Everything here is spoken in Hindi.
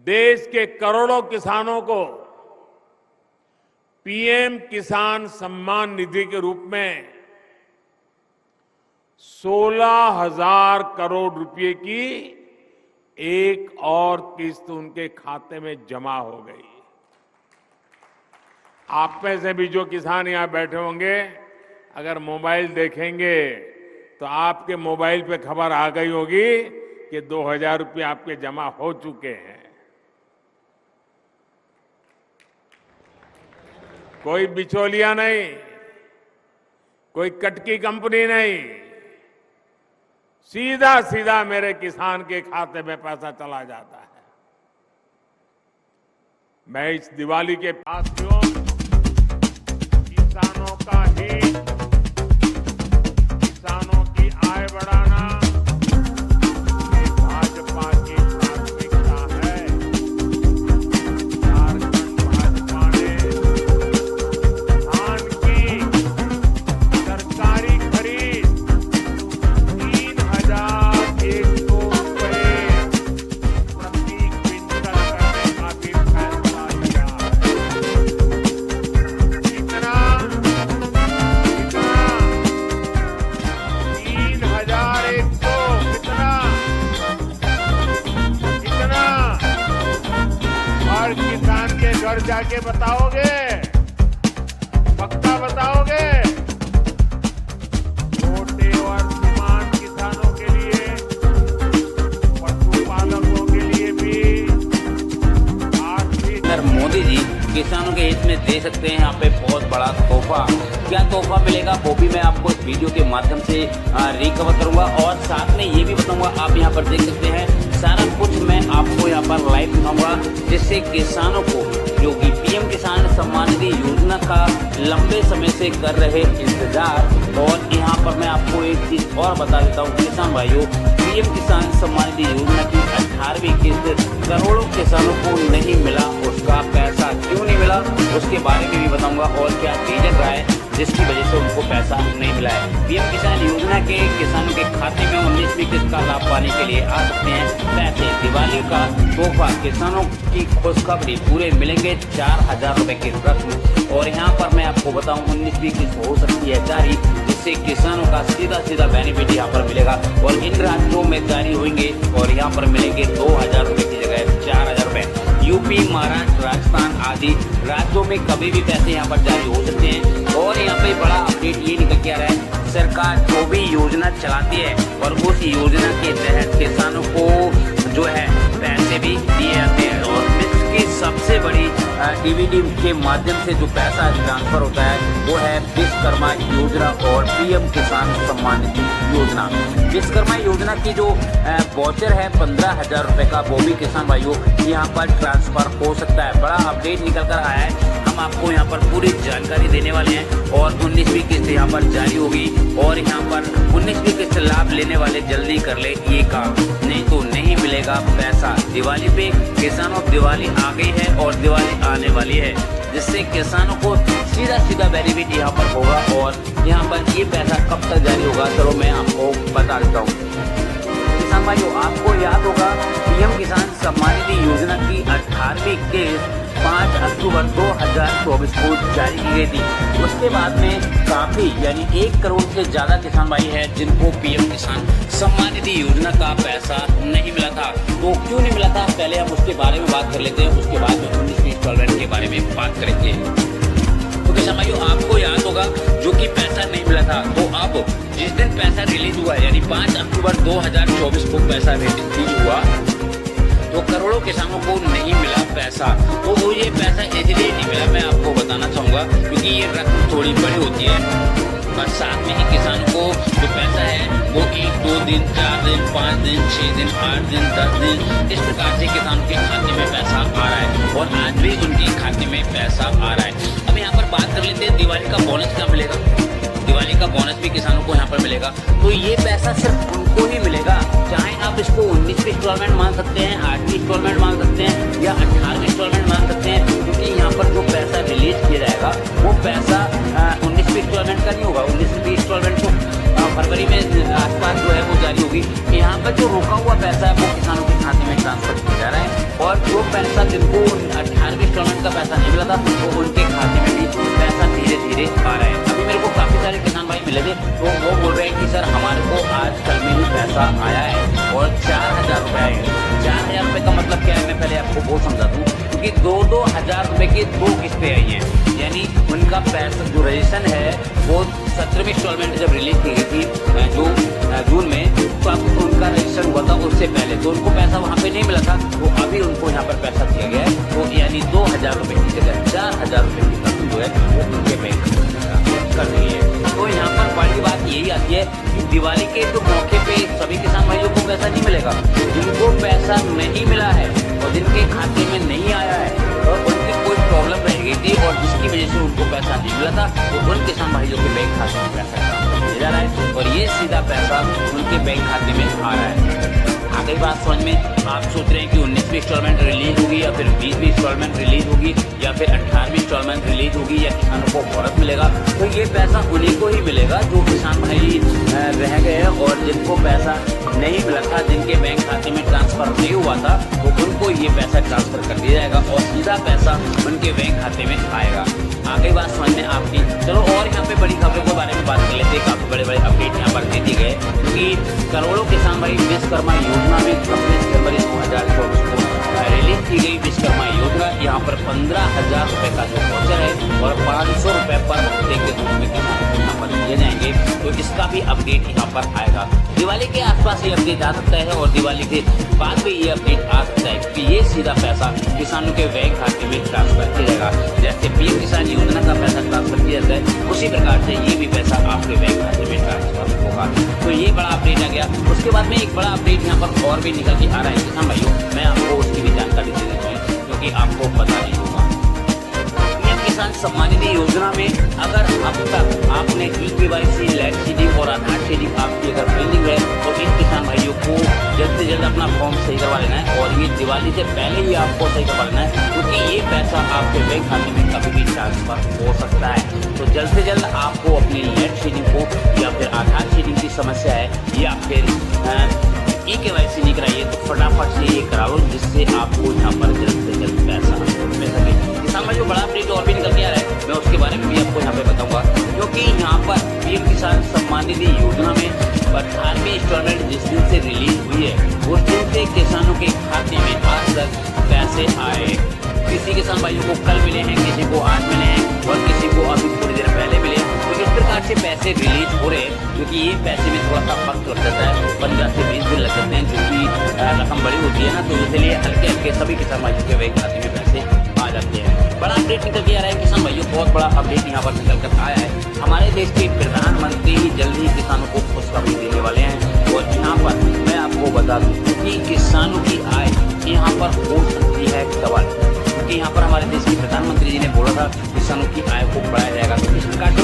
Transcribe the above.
देश के करोड़ों किसानों को पीएम किसान सम्मान निधि के रूप में 16,000 करोड़ रुपए की एक और किस्त उनके खाते में जमा हो गई। आप में से भी जो किसान यहां बैठे होंगे, अगर मोबाइल देखेंगे तो आपके मोबाइल पे खबर आ गई होगी कि 2,000 रुपये आपके जमा हो चुके हैं। कोई बिचौलिया नहीं, कोई कटकी कंपनी नहीं, सीधा सीधा मेरे किसान के खाते में पैसा चला जाता है। मैं इस दिवाली के पास किसानों का हित, किसानों की आय बढ़ाना ये भाजपा की प्राथमिकता है। झारखंड भाजपा ने धान की सरकारी खरीद 3,100 रुपए प्रति क्विंटल करने का भी फैसला लिया है। कितना 3,100 कितना हर किसान के घर जाके बताओगे, पक्का बताओगे? छोटे और सीमांत किसानों के लिए, पशुपालकों के लिए भी आर्थिक सर मोदी जी किसानों के हित में दे सकते हैं यहाँ पे बहुत बड़ा तोहफा। क्या तोहफा मिलेगा वो भी मैं आपको इस वीडियो के माध्यम से रिकवर करूंगा और साथ में ये भी बताऊंगा। आप यहाँ पर देख सकते हैं सारा कुछ मैं आपको यहाँ पर लाइव दिखाऊंगा, जिससे किसानों को जो कि पीएम किसान सम्मान निधि योजना का लंबे समय से कर रहे इंतजार। और यहाँ पर मैं आपको एक चीज और बता देता हूँ किसान भाइयों, पीएम किसान सम्मान निधि योजना की 18वीं किस्त करोड़ों किसानों को नहीं मिला। उसका पैसा क्यों नहीं मिला उसके बारे में भी बताऊंगा और क्या रीजन रहा है जिसकी वजह से उनको पैसा नहीं मिला है। पीएम किसान योजना के किसानों के खाते में 19वीं किस्त का लाभ पाने के लिए आ सकते हैं पैसे। दिवाली का तोहफा किसानों की खुशखबरी पूरे मिलेंगे 4,000 रुपए की रकम। और यहाँ पर मैं आपको बताऊं 19वीं किस्त हो सकती है जारी, जिससे किसानों का सीधा सीधा बेनिफिट यहाँ पर मिलेगा। और इन राज्यों में जारी होंगे और यहाँ पर मिलेंगे 2,000 रुपए की जगह 4,000 रुपए। यूपी, महाराष्ट्र, राजस्थान आदि राज्यों में कभी भी पैसे यहाँ पर जारी हो सकते हैं। और यहाँ पे बड़ा अपडेट ये निकल के आ रहा है, सरकार जो भी योजना चलाती है और उस योजना के तहत किसानों को जो है पैसे भी दिए जाते हैं। और इसकी सबसे बड़ी डीबीटी के माध्यम से जो पैसा ट्रांसफर होता है वो है विश्वकर्मा योजना और पीएम किसान सम्मान निधि योजना। विश्वकर्मा योजना की जो वाउचर है 15,000 रुपए का, वो भी किसान भाइयों यहाँ पर ट्रांसफर हो सकता है। बड़ा अपडेट निकल कर आया है, हम आपको यहाँ पर पूरी जानकारी देने वाले हैं। और 19वीं किस्त यहाँ पर जारी होगी और यहाँ पर 19वीं किस्त लाभ लेने वाले जल्दी कर ले ये काम, नहीं तो नहीं मिलेगा पैसा। दिवाली पे किसानों दिवाली आ गई है और दिवाली आने वाली है, जिससे किसानों को सीधा सीधा बेनिफिट यहाँ पर होगा। और यहाँ पर ये पैसा कब तक जारी होगा चलो मैं आपको बता देता हूँ। किसान भाइयों आपको याद होगा पीएम किसान सम्मान निधि योजना की 18वीं किस्त 5 अक्टूबर 2024 को जारी की गई थी। उसके बाद में काफी यानी 1 करोड़ से ज्यादा किसान भाई हैं जिनको पीएम किसान सम्मान निधि योजना का पैसा नहीं मिला था। तो क्यों नहीं मिला था पहले हम उसके बारे में बात कर लेते हैं, उसके बाद में 19वीं इंस्टॉलमेंट के बारे में बात करेंगे। तो किसान भाइयों आपको याद होगा जो कि पैसा नहीं मिला था, तो अब जिस दिन पैसा रिलीज हुआ यानी 5 अक्टूबर 2024 को पैसा रिलीज हुआ तो करोड़ों किसानों को नहीं मिला पैसा। तो वो ये पैसा इसलिए नहीं मिला मैं आपको बताना चाहूँगा क्योंकि ये रकम थोड़ी बड़ी होती है। बस साथ में ही किसानों को जो पैसा है वो 1, 2 दिन, 4 दिन, 5 दिन, 6 दिन, 8 दिन, 10 दिन इस प्रकार से किसानों के खाते में पैसा आ रहा है। और आज भी उनके खाते में पैसा आ रहा है। अब यहाँ पर बात कर लेते हैं दिवाली का बोनस क्या मिलेगा। दिवाली का बोनस भी किसानों को यहाँ पर मिलेगा। तो ये पैसा सिर्फ उनको ही मिलेगा, चाहे आप इसको 19वीं इंस्टॉलमेंट मान सकते हैं, 8वीं इंस्टॉलमेंट मान सकते हैं या 18वीं इंस्टॉलमेंट मान सकते हैं। क्योंकि यहाँ पर जो पैसा रिलीज किया जाएगा वो पैसा 19वीं इंस्टॉलमेंट का नहीं होगा। 19वीं इंस्टॉलमेंट तो फरवरी में आसपास जो है वो जारी होगी। यहाँ पर जो रुका हुआ पैसा है वो किसानों के खाते में ट्रांसफर किया जा रहा है। और और जो पैसा जिनको 18वीं इंस्टॉलमेंट का पैसा नहीं मिला था तो उनके खाते में भी पैसा धीरे धीरे आ रहा है। अभी मेरे को काफ़ी सारे किसान भाई मिले थे तो वो बोल रहे हैं कि सर हमारे को आज कल में ही पैसा आया है और 4,000 रुपये आए हैं। 4,000 रुपये का मतलब क्या है, मैं पहले आपको वो समझा दूँ, क्योंकि 2,000 रुपये की 2 किस्तें आई हैं, यानी उनका पैसा जो रजिस्ट्रेशन है वो 17वीं इंस्टॉलमेंट जब रिलीज की गई थी जो जून में, तो अब उनका रजिस्ट्रेशन हुआ था उससे पहले, तो उनको पैसा वहाँ पे नहीं मिला था, तो अभी उनको यहाँ पर पैसा दिया गया है। तो यानी 2,000 रुपये की जगह 4,000 रुपये की रकम जो है वो उनके बैंक कर दी है। तो यहाँ पर बड़ी बात यही आती है कि दिवाली के तो मौके पे सभी किसान भाइयों को पैसा नहीं मिलेगा। जिनको पैसा नहीं मिला है और जिनके खाते में नहीं आया है और उनकी कोई प्रॉब्लम रह गई थी और जिसकी वजह से उनको पैसा नहीं मिला था, तो उन किसान भाइयों के बैंक खाते में पैसा भेजा जा रहा है और ये सीधा पैसा उनके बैंक खाते में आ रहा है। आ गई बात समझ में? आप सोच रहे हैं कि 19वीं इंस्टॉलमेंट रिलीज होगी या फिर 20वीं इंस्टॉलमेंट रिलीज होगी या फिर 18वीं इंस्टॉलमेंट रिलीज होगी या किसानों को बोनस मिलेगा, तो ये पैसा उन्हीं को ही मिलेगा जो किसान भाई रह गए हैं और जिनको पैसा नहीं मिला था, जिनके बैंक खाते में ट्रांसफर नहीं हुआ था, तो उनको ये पैसा ट्रांसफर कर दिया जाएगा और सीधा पैसा उनके बैंक खाते में आएगा। आ गई बात समझ में आपकी? चलो और यहाँ पे बड़ी खबरों के बारे में बात कर लेते हैं। काफ़ी बड़े बड़े अपडेट यहाँ पर दे दिए गए क्योंकि करोड़ों किसान भाई विश्वकर्मा योजना में 26 जनवरी 2024 को रिलीज की गई विश्वकर्मा योजना, यहाँ पर 15,000 रुपये का जो वाउचर है और 500 रुपये पर हफ्ते के रूप में किसानों को यहाँ पर दिए जाएंगे, तो इसका भी अपडेट यहाँ पर आएगा। दिवाली के आसपास ये अपडेट आ सकता है और दिवाली के बाद भी ये अपडेट आ सकता है कि ये सीधा पैसा किसानों के बैंक खाते में ट्रांसफर किया जाएगा। जैसे पीएम किसान योजना का पैसा ट्रांसफर किया जाता है, उसी प्रकार से ये भी पैसा आपके बैंक खाते में ट्रांसफर होगा। तो ये बड़ा अपडेट आ गया। उसके बाद में एक बड़ा अपडेट यहाँ पर और भी निकल के आ रहा है किसान भाइयों, मैं आपको उसकी भी जानकारी दे देता हूँ क्योंकि आपको पता नहीं होगा। पीएम किसान सम्मान निधि योजना में अगर अब तक आपने ई-केवाईसी, लैंड सीडिंग और आधार सीडिंग आपकी अगर पेंडिंग है तो इन किसान भाइयों को जल्द से जल्द अपना फॉर्म सही करवा लेना है और ये दिवाली से पहले ही आपको सही करवा लेना है क्योंकि ये पैसा आपके बैंक खाते में कभी भी ट्रांसफर हो सकता है। तो जल्द से जल्द आपको अपनी लैंड सीडिंग को या फिर आधार सीडिंग की समस्या है या फिर ई-केवाईसी नहीं कराइए तो फटाफट से ये करा लो जिससे आपको यहाँ पर जल्द से जल्द पैसा मिल सके। किसान भाई जो बड़ा अपडेट और भी निकल के आ रहा है मैं उसके बारे में भी आपको यहाँ पे बताऊंगा क्योंकि यहाँ पर पीएम किसान सम्मान निधि योजना में 18वीं इंस्टॉलमेंट जिस दिन से रिलीज हुई है उस दिन से किसानों के खाते में आज तक पैसे आए। किसी किसान भाइयों को कल मिले हैं, किसी को आज मिले हैं और किसी को अभी थोड़ी देर पहले मिले। तो इस प्रकार से पैसे रिलीज हो रहे हैं क्योंकि ये पैसे में थोड़ा सा वक्त लग जाता है, 15 से 20 दिन लग जाते हैं क्योंकि रकम बड़ी होती है ना, तो इसलिए हल्के हल्के सभी किसान भाइयों के बैंक खाते में पैसे आ जाते हैं। बड़ा अपडेट निकल के आ रहा है किसान भाइयों, बहुत बड़ा अपडेट यहाँ पर निकल कर आया है। हमारे देश के प्रधानमंत्री ही जल्द ही किसानों को खुशखबरी देने वाले हैं और यहाँ पर मैं आपको बता दूँ कि किसानों की आय यहाँ पर हो सकती है डबल, क्योंकि यहाँ पर हमारे देश के प्रधानमंत्री जी ने बोला था किसानों की आय को बढ़ाया जाएगा। तो इस प्रकार से